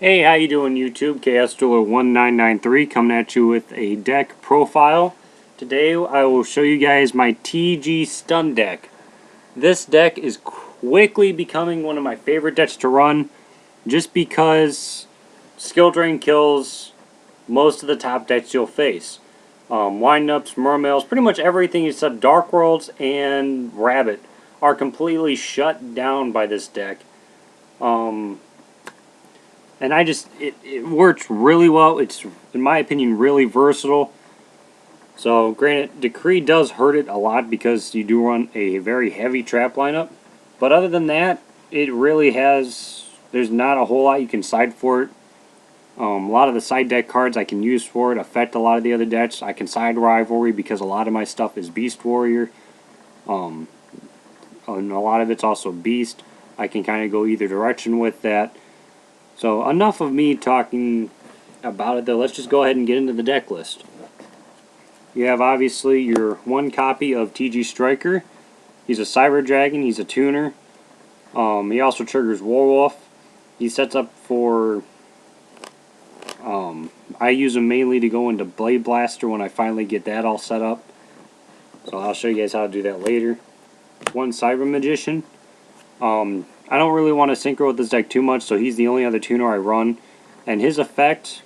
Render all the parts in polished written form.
Hey, how you doing, YouTube? KSDueler1993 coming at you with a deck profile. Today I will show you guys my TG Stun deck. This deck is quickly becoming one of my favorite decks to run just because skill drain kills most of the top decks you'll face. Windups, Mermails, pretty much everything except Dark Worlds and Rabbit are completely shut down by this deck. And it works really well. It's, in my opinion, really versatile. So, granted, Decree does hurt it a lot because you do run a very heavy trap lineup. But other than that, it really has, there's not a whole lot you can side for it. A lot of the side deck cards I can use for it affect a lot of the other decks. I can side Rivalry because a lot of my stuff is Beast Warrior. And a lot of it's also Beast. I can kind of go either direction with that. So enough of me talking about it though. Let's just go ahead and get into the deck list. You have obviously your one copy of TG Striker. He's a Cyber Dragon. He's a tuner. He also triggers Warwolf. He sets up for... I use him mainly to go into Blade Blaster when I finally get that all set up. So I'll show you guys how to do that later. One Cyber Magician. I don't really want to synchro with this deck too much, so he's the only other tuner I run. And his effect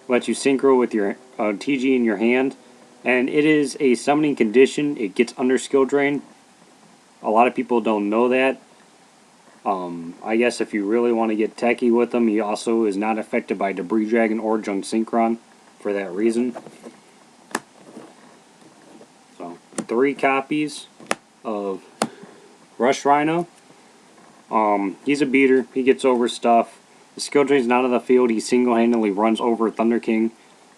lets you synchro with your TG in your hand. And it is a summoning condition. It gets under skill drain. A lot of people don't know that. I guess if you really want to get techie with him, he also is not affected by Debris Dragon or Junk Synchron for that reason. So, 3 copies of Rush Rhino. He's a beater. He gets over stuff. The skill drain's not on the field. He single-handedly runs over Thunder King,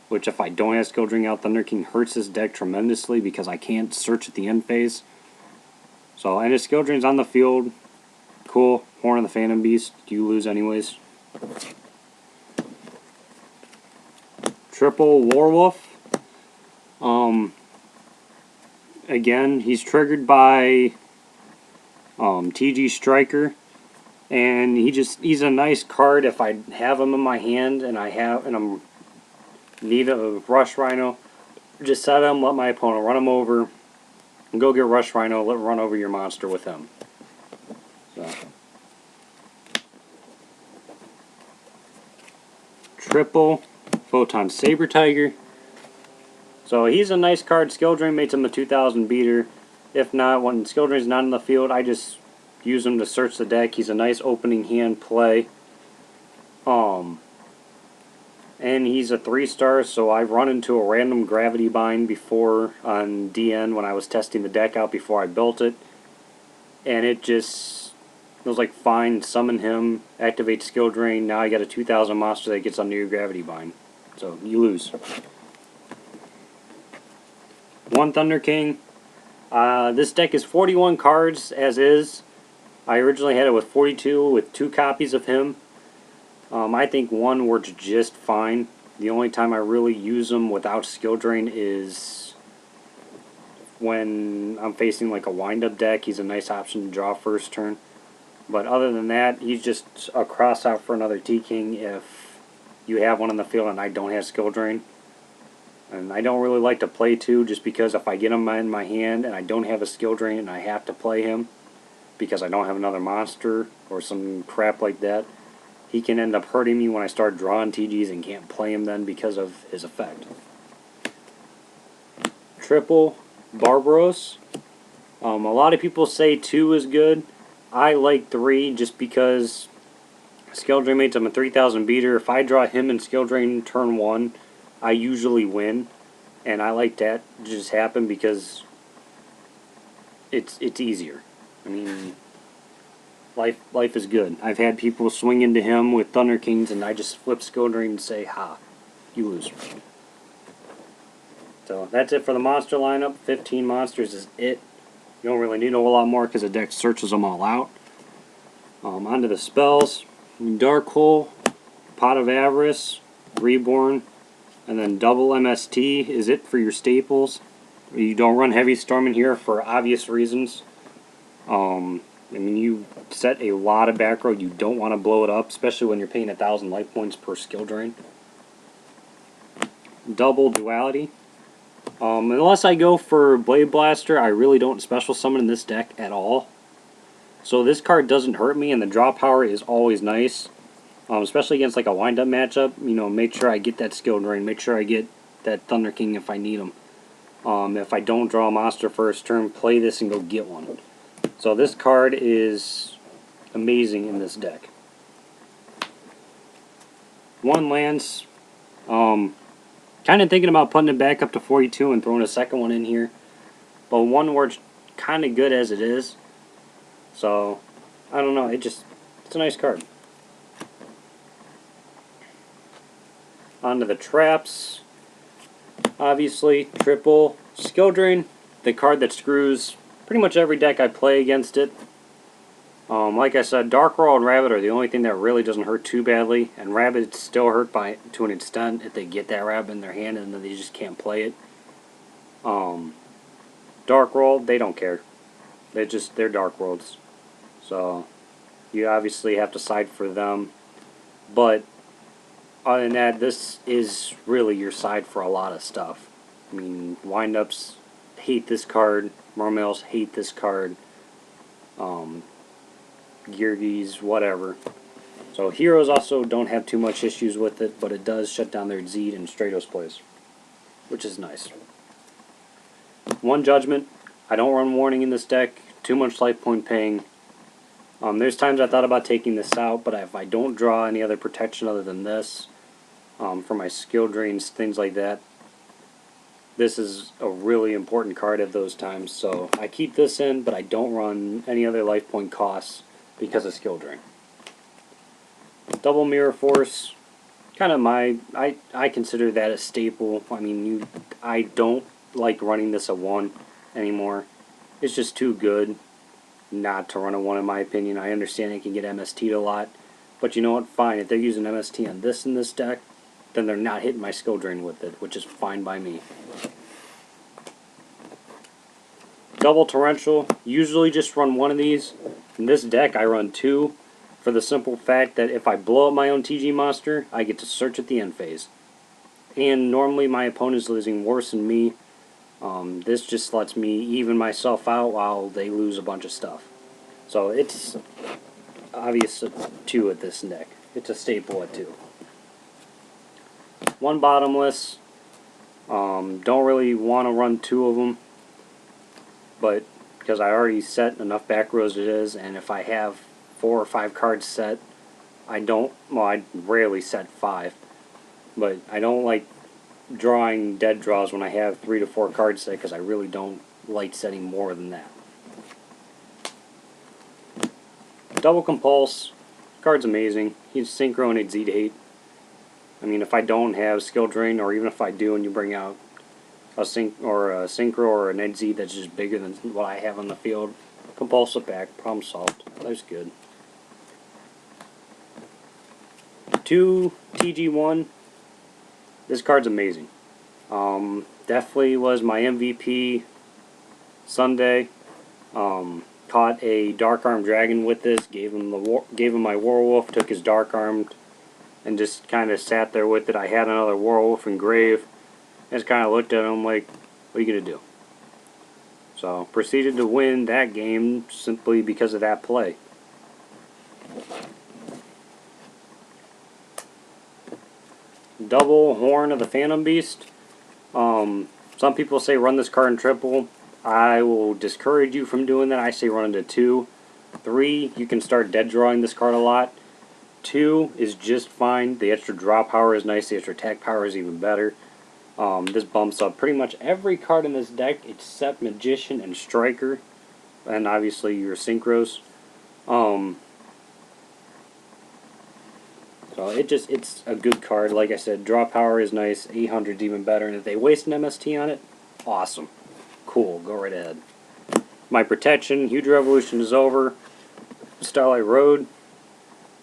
which if I don't have skill drain out, Thunder King hurts this deck tremendously because I can't search at the end phase. So, and his skill drain's on the field. Cool. Horn of the Phantom Beast. You lose anyways. Triple Warwolf. Again, he's triggered by TG Striker. And he's a nice card if I have him in my hand and I'm need a Rush Rhino. Just set him, let my opponent run him over, and go get Rush Rhino, run over your monster with him. So. Triple Photon Saber Tiger. So he's a nice card. Skill Drain makes him a 2000 beater. If not, when Skill Drain's not in the field, I just use him to search the deck. He's a nice opening hand play. And he's a 3-star, so I've run into a random gravity bind before on DN when I was testing the deck out before I built it. And it was like, fine, summon him, activate skill drain, now I got a 2000 monster that gets under your gravity bind. So, you lose. One Thunder King. This deck is 41 cards as is. I originally had it with 42 with 2 copies of him. I think one works just fine. The only time I really use them without skill drain is when I'm facing like a wind-up deck. He's a nice option to draw first turn. But other than that, he's just a cross out for another T-King if you have one in the field and I don't have skill drain. And I don't really like to play 2 just because if I get him in my hand and I don't have a skill drain and I have to play him because I don't have another monster or some crap like that, he can end up hurting me when I start drawing TGs and can't play him then because of his effect. Triple Barbaros. A lot of people say 2 is good. I like 3 just because skill drain makes him a 3000 beater. If I draw him in skill drain turn 1, I usually win. And I like that to just happen because it's easier. I mean, life is good. I've had people swing into him with Thunder Kings and I just flip skill drain and say, ha, you lose. So that's it for the monster lineup. 15 monsters is it. You don't really need a whole lot more because the deck searches them all out. Onto the spells. Dark Hole, Pot of Avarice, Reborn, and then double MST is it for your staples. You don't run Heavy Storm in here for obvious reasons. I mean, you set a lot of back row. You don't want to blow it up, especially when you're paying 1,000 life points per skill drain. Double duality. Unless I go for Blade Blaster, I really don't special summon in this deck at all. So this card doesn't hurt me, and the draw power is always nice. Especially against like a wind-up matchup. You know, make sure I get that skill drain. Make sure I get that Thunder King if I need them. If I don't draw a monster first turn, play this and go get one. So this card is amazing in this deck. One lands. Kind of thinking about putting it back up to 42 and throwing a second one in here. But one works kind of good as it is. So, I don't know. It's a nice card. Onto the traps. Obviously, triple skill drain. The card that screws pretty much every deck I play against it. Like I said, Dark Roll and Rabbit are the only thing that really doesn't hurt too badly, and Rabbit still hurt to an extent if they get that Rabbit in their hand and then they just can't play it. Dark Roll, they don't care. They're Dark Worlds. So, you obviously have to side for them. But, other than that, this is really your side for a lot of stuff. I mean, windups hate this card. Mermails hate this card. Geargies, whatever. So heroes also don't have too much issues with it, but it does shut down their Zed and Stratos plays, which is nice. One Judgment. I don't run Warning in this deck. Too much life point paying. There's times I thought about taking this out, but if I don't draw any other protection other than this, for my skill drains, things like that, this is a really important card at those times. So I keep this in, but I don't run any other life point costs because of skill drain. Double Mirror Force, kind of I consider that a staple. I mean, I don't like running this at 1 anymore. It's just too good not to run a 1 in my opinion. I understand it can get MST'd a lot, but you know what? Fine. If they're using MST on this in this deck, then they're not hitting my skill drain with it, which is fine by me. Double Torrential, usually just run 1 of these. In this deck I run 2, for the simple fact that if I blow up my own TG monster, I get to search at the end phase. And normally my opponent is losing worse than me. This just lets me even myself out while they lose a bunch of stuff. So it's obvious 2 at this deck. It's a staple at 2. One Bottomless. Don't really want to run 2 of them, but because I already set enough back rows as it is, and if I have 4 or 5 cards set, I rarely set 5, but I don't like drawing dead draws when I have 3 to 4 cards set, because I really don't like setting more than that. Double Compulse. Card's amazing. He's Synchro and Zed hate. I mean, if I don't have skill drain, or even if I do and you bring out a Synchro or an Zed that's just bigger than what I have on the field, Compulse it back, problem solved. That's good. 2 TG1. This card's amazing. Definitely was my MVP Sunday. Caught a Dark Arm Dragon with this. Gave him my Warwolf. Took his Dark Armed, and just kind of sat there with it. I had another Warwolf in grave. And just kind of looked at him like, "What are you gonna do?" So proceeded to win that game simply because of that play. Double Horn of the Phantom Beast. Some people say run this card in triple. I will discourage you from doing that. I say run into 2. 3, you can start dead drawing this card a lot. 2 is just fine. The extra draw power is nice. The extra attack power is even better. This bumps up pretty much every card in this deck except Magician and Striker, and obviously your Synchros. So it's a good card. Like I said, draw power is nice. 800's even better, and if they waste an MST on it, awesome. Cool, go right ahead. My protection, Huge Revolution is over. Starlight Road.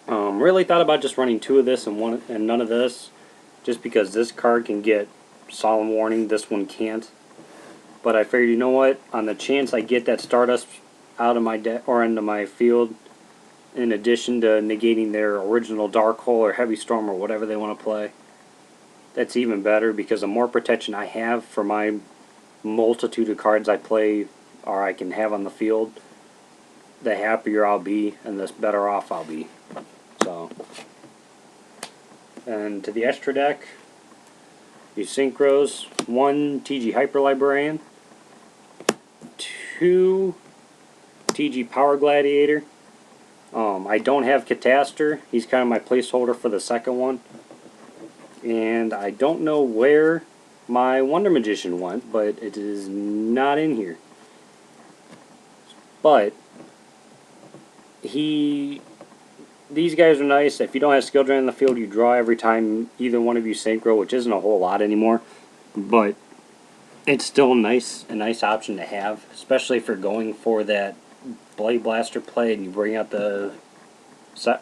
Really thought about just running 2 of this and none of this, just because this card can get Solemn Warning, this one can't. But I figured, you know what, on the chance I get that Stardust out of my deck or into my field, in addition to negating their original Dark Hole or Heavy Storm or whatever they want to play. That's even better because the more protection I have for my multitude of cards I play or I can have on the field, the happier I'll be and the better off I'll be. So, and to the extra deck, you synchros, 1 TG Hyper Librarian, 2 TG Power Gladiator. I don't have Catastor. He's kind of my placeholder for the second one. And I don't know where my Wonder Magician went, but it is not in here. But these guys are nice. If you don't have Skill Drain in the field, you draw every time either one of you synchro, which isn't a whole lot anymore. But it's still a nice option to have, especially if you're going for that Blade Blaster play and you bring out the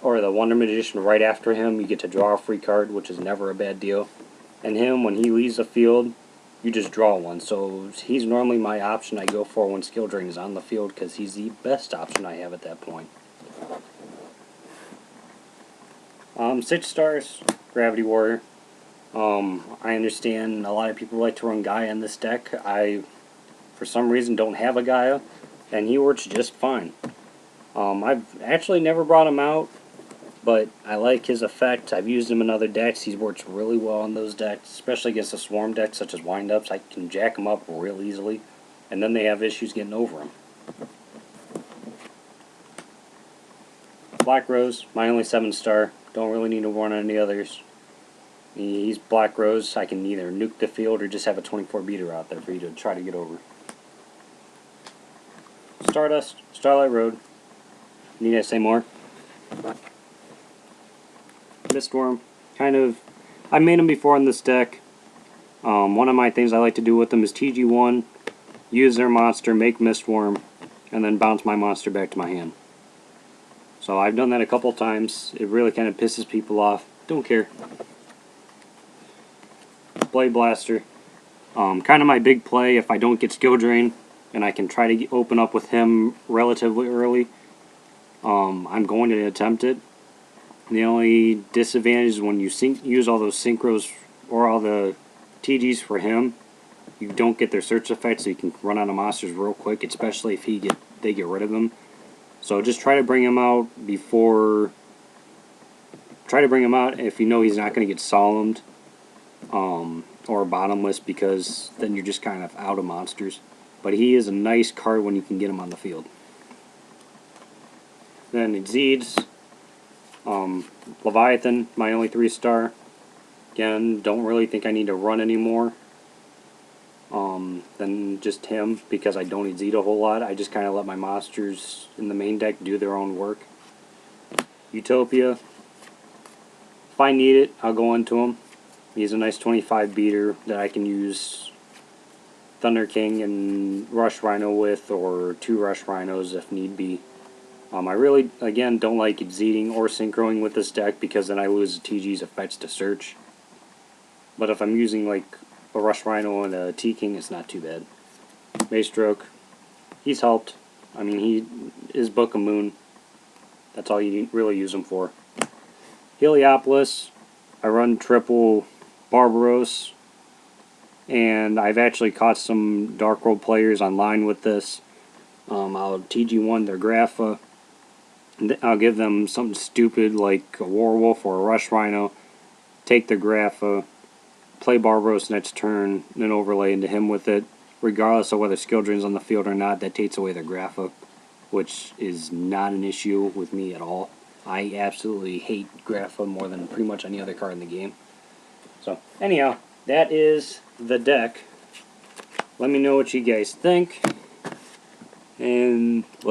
Wonder Magician right after him. You get to draw a free card, which is never a bad deal. And him, when he leaves the field, you just draw one. So he's normally my option I go for when Skill Drain is on the field because he's the best option I have at that point. 6 stars, Gravity Warrior. I understand a lot of people like to run Gaia in this deck. I, for some reason, don't have a Gaia, and he works just fine. I've actually never brought him out, but I like his effect. I've used him in other decks. He's worked really well in those decks, especially against a swarm deck such as Wind-Ups. I can jack him up real easily, and then they have issues getting over him. Black Rose, my only 7 star. Don't really need to warn any others. He's Black Rose. I can either nuke the field or just have a 24 beater out there for you to try to get over. Stardust, Starlight Road. Need I say more? Mistworm. Kind of, I made him before in this deck. One of my things I like to do with them is TG1, use their monster, make Mistworm, and then bounce my monster back to my hand. So I've done that a couple times. It really kind of pisses people off. Don't care. Blade Blaster. Kind of my big play if I don't get Skill Drain and I can try to open up with him relatively early. I'm going to attempt it. The only disadvantage is when you use all those synchros or all the TGs for him, you don't get their search effect, so you can run out of monsters real quick, especially if they get rid of them. So just try to bring him out before. Try to bring him out if you know he's not going to get solemned or bottomless, because then you're just kind of out of monsters. But he is a nice card when you can get him on the field. Then Exceeds, Leviathan, my only 3 star. Again, don't really think I need to run anymore than just him, because I don't exceed a whole lot. I just kind of let my monsters in the main deck do their own work. Utopia, if I need it, I'll go into him. He's a nice 25 beater that I can use Thunder King and Rush Rhino with, or 2 Rush Rhinos if need be. I really, again, don't like exceeding or synchroing with this deck because then I lose the TG's effects to search. But if I'm using like a Rush Rhino and a T-King, it's not too bad. Maystroke, he's helped. I mean, he is Book of Moon. That's all you really use him for. Heliopolis, I run triple Barbaros, and I've actually caught some Dark World players online with this. I'll TG1 their Grapha. I'll give them something stupid like a Warwolf or a Rush Rhino, take their Grapha, play Barbaros next turn, then overlay into him with it. Regardless of whether Skill Drain's on the field or not, that takes away their Grapha, which is not an issue with me at all. I absolutely hate Grapha more than pretty much any other card in the game. So, anyhow, that is the deck. Let me know what you guys think. And